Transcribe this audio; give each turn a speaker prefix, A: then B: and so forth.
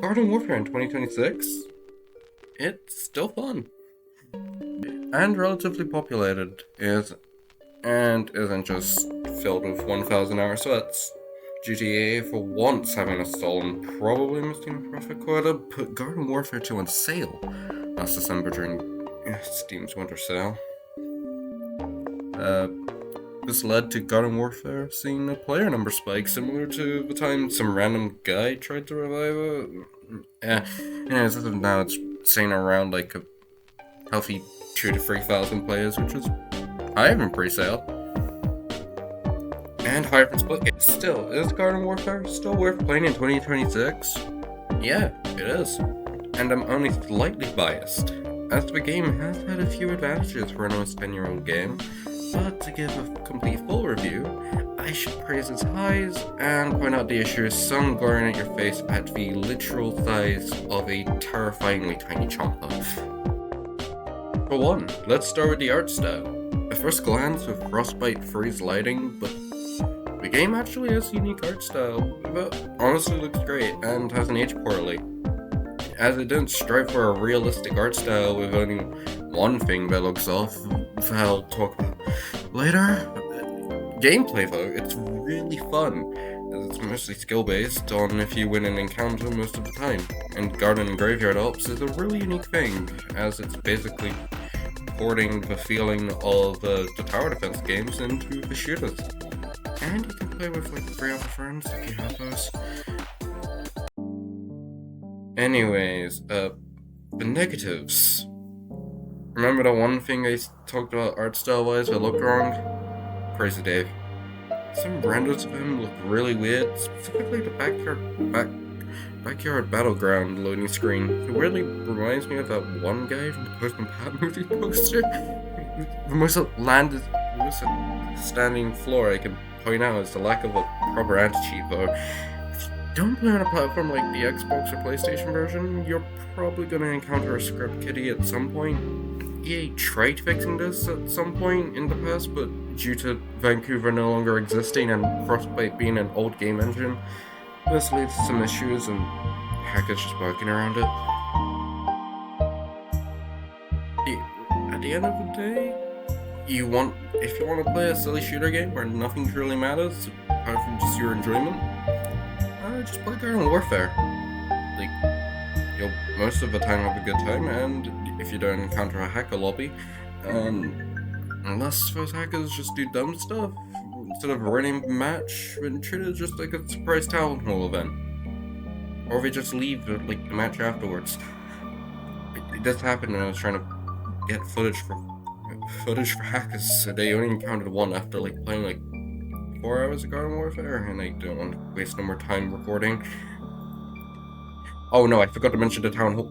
A: Garden Warfare in 2026, it's still fun. And relatively populated, and isn't just filled with 1,000 hour sweats. GTA, for once having a stolen, probably missing profit quota, put Garden Warfare 2 on sale last December during Steam's winter sale. This led to Garden Warfare seeing a player number spike, similar to the time some random guy tried to revive it. Anyways, as of now, it's staying around like a healthy 2,000 to 3,000 players, which is higher in pre-sale. And higher for split. Still, is Garden Warfare still worth playing in 2026? Yeah, it is. And I'm only slightly biased, as the game has had a few advantages for an almost 10-year-old game. But to give a complete full review, I should praise its highs and point out the issues, some glaring at your face at the literal size of a terrifyingly tiny chomper. For one, let's start with the art style. At first glance with frostbite freeze lighting, but the game actually has a unique art style that honestly looks great and hasn't aged poorly, as it didn't strive for a realistic art style with only one thing that looks off, that I'll talk about later. Gameplay though, it's really fun, as it's mostly skill based on if you win an encounter most of the time, and Garden and Graveyard Ops is a really unique thing, as it's basically porting the feeling of the tower defense games into the shooters. And you can play with like 3 other friends if you have those. Anyways, the negatives. Remember the one thing I talked about art style wise that looked wrong? Crazy Dave. Some renders of him look really weird, specifically the backyard battleground loading screen. It really reminds me of that one guy from the Postman Pat movie poster. The most standing floor I can point out is the lack of a proper anti-cheat though. If you don't play on a platform like the Xbox or PlayStation version, you're probably gonna encounter a script kiddie at some point. EA tried fixing this at some point in the past, but due to Vancouver no longer existing and Frostbite being an old game engine, this leads to some issues and hackers just working around it. At the end of the day, if you want to play a silly shooter game where nothing truly matters apart from just your enjoyment, just play Garden Warfare. Like, you'll most of the time have a good time, and if you don't encounter a hacker lobby, unless those hackers just do dumb stuff, instead of running the match, then treat it just like a surprise town hall event. Or they just leave the match afterwards. This happened when I was trying to get footage for hackers, so they only encountered one after playing 4 hours of Garden Warfare, and I don't want to waste no more time recording. Oh no, I forgot to mention the town hall.